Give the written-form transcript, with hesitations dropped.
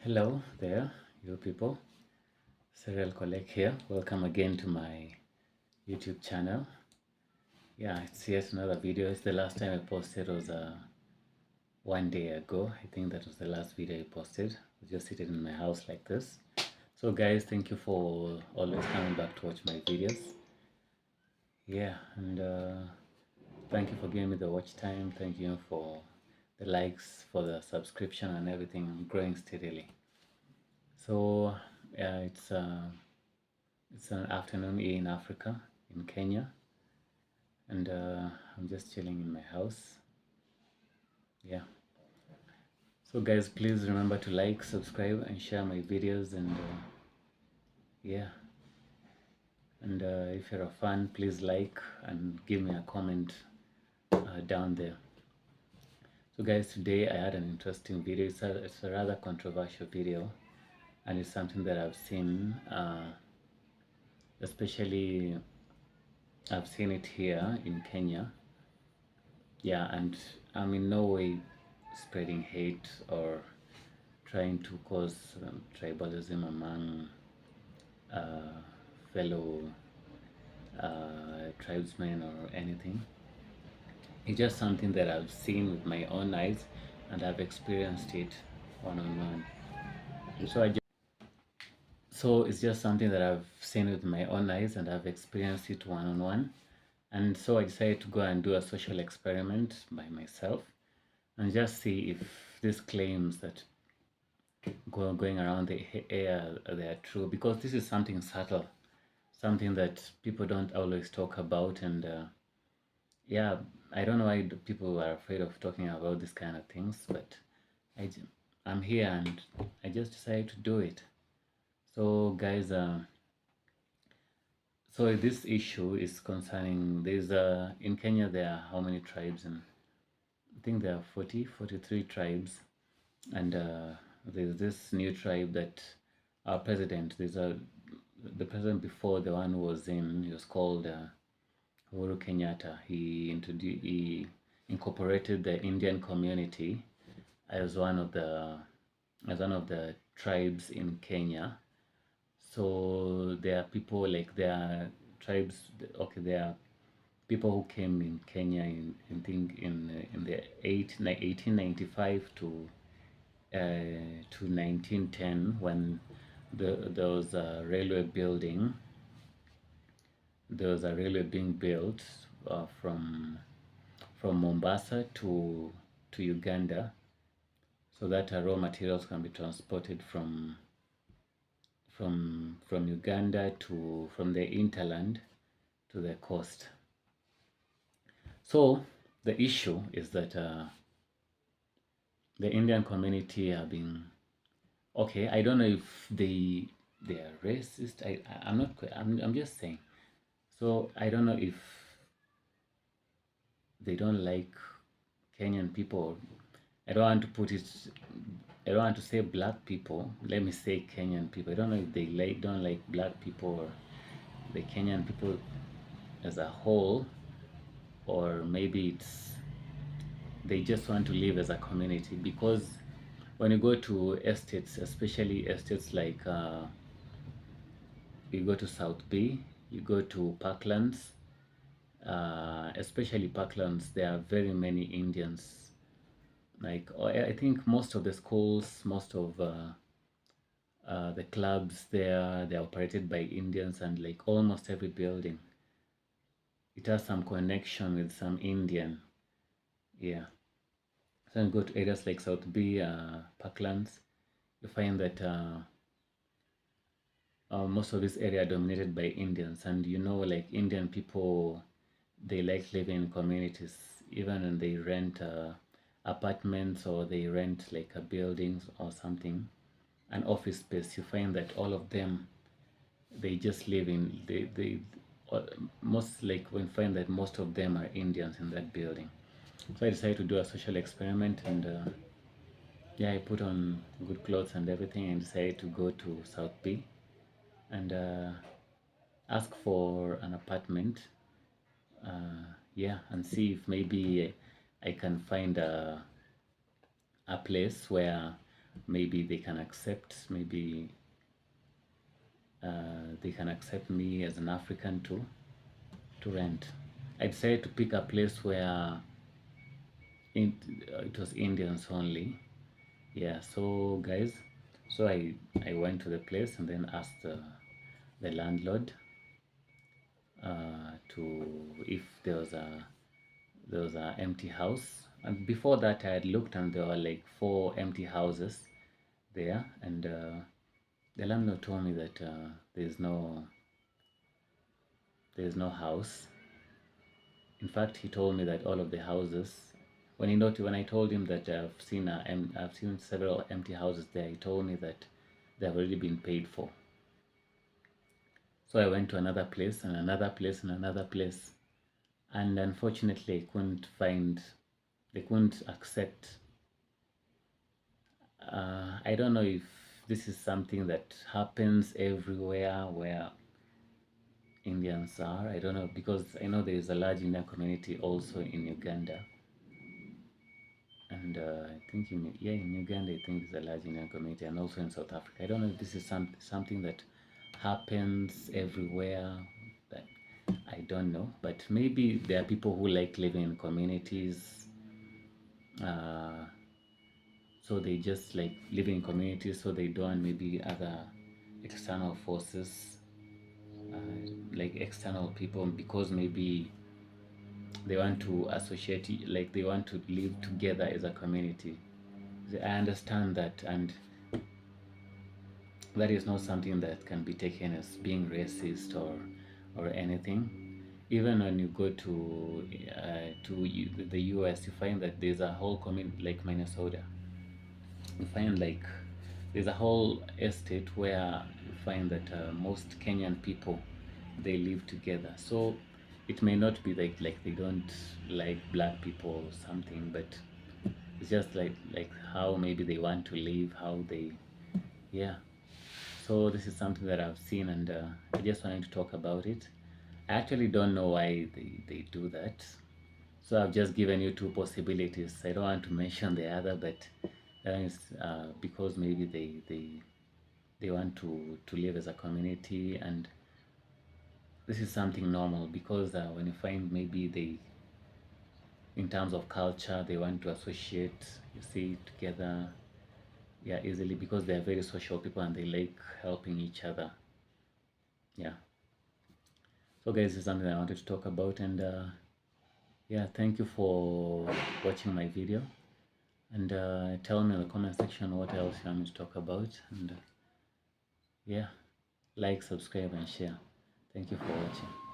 Hello there, you people. Serial Collect here. Welcome again to my YouTube channel. Yeah, it's yet another video. It's the last time I posted was one day ago. I think that was the last video I posted. I was just sitting in my house like this. So guys, thank you for always coming back to watch my videos. Yeah, and thank you for giving me the watch time. Thank you for the likes, for the subscription and everything. I'm growing steadily. So yeah, it's an afternoon here in Africa, in Kenya, and I'm just chilling in my house. Yeah. So guys, please remember to like, subscribe, and share my videos. And yeah. And if you're a fan, please like and give me a comment down there. So guys, today I had an interesting video. It's a rather controversial video, and it's something that I've seen, especially I've seen it here in Kenya. Yeah, and I'm in no way spreading hate or trying to cause tribalism among fellow tribesmen or anything. It's just something that I've seen with my own eyes and I've experienced it one on one. So it's just something that I've seen with my own eyes and I've experienced it one on one. And so I decided to go and do a social experiment by myself and just see if these claims that going around the air they are true, because this is something subtle, something that people don't always talk about. And yeah, I don't know why people are afraid of talking about this kind of things, but I'm here and I just decided to do it. So guys, so this issue is concerning, there's in Kenya there are how many tribes? And I think there are 43 tribes. And there's this new tribe that our president, the president before the one who was in, he was called Uhuru Kenyatta. He incorporated the Indian community as one of the tribes in Kenya. So there are people like there are tribes. Okay, there are people who came in Kenya in think in the 1895 to 1910, when there was a railway building. There was a railway being built from Mombasa to Uganda, so that raw materials can be transported from Uganda to from the hinterland to the coast. So the issue is that the Indian community have been, okay, I don't know if they are racist. I'm just saying. So I don't know if they don't like Kenyan people. I don't want to put it, I don't want to say black people. Let me say Kenyan people. I don't know if they don't like black people or the Kenyan people as a whole, or maybe it's they just want to live as a community. Because when you go to estates, especially estates like you go to South B, you go to Parklands, especially Parklands, there are very many Indians. Like I think most of the schools, most of the clubs there, they're operated by Indians, and like almost every building, it has some connection with some Indian. Yeah. So you go to areas like South B, Parklands, you find that most of this area are dominated by Indians. And you know, like Indian people, they like living in communities, even when they rent apartments, or they rent like a buildings or something, an office space. You find that all of them, they just live in most, like when find that most of them are Indians in that building. So I decided to do a social experiment, and yeah, I put on good clothes and everything and decided to go to South B and ask for an apartment. Yeah, and see if maybe I can find a place where maybe they can accept, maybe they can accept me as an African to rent. I decided to pick a place where it was Indians only. Yeah, so guys, so I went to the place and then asked the landlord to if there was a empty house. And before that, I had looked and there were like 4 empty houses there, and the landlord told me that there's no house. In fact, he told me that all of the houses, when I told him that I've seen several empty houses there, he told me that they have already been paid for. So I went to another place and another place and another place, and unfortunately they couldn't accept. I don't know if this is something that happens everywhere where Indians are. I don't know, because I know there is a large Indian community also in Uganda, and I think in Uganda I think there's a large Indian community, and also in South Africa. I don't know if this is something that happens everywhere. That I don't know, but maybe there are people who like living in communities. Uh, so they just like living in communities, so they don't maybe other external forces, like external people, because maybe they want to associate, like they want to live together as a community. I understand that, and that is not something that can be taken as being racist or anything. Even when you go to the US, you find that there's a whole community like Minnesota. You find like there's a whole estate where you find that most Kenyan people, they live together. So it may not be like they don't like black people or something, but it's just like how maybe they want to live, how they, yeah. So this is something that I've seen, and I just wanted to talk about it. I actually don't know why they do that. So I've just given you 2 possibilities. I don't want to mention the other, but that is because maybe they want to live as a community, and this is something normal, because when you find maybe they, in terms of culture, they want to associate, you see, together, yeah, easily, because they are very social people and they like helping each other. Yeah. So guys, this is something I wanted to talk about, and yeah, thank you for watching my video, and tell me in the comment section what else you want me to talk about, and yeah, like, subscribe and share. Thank you for watching.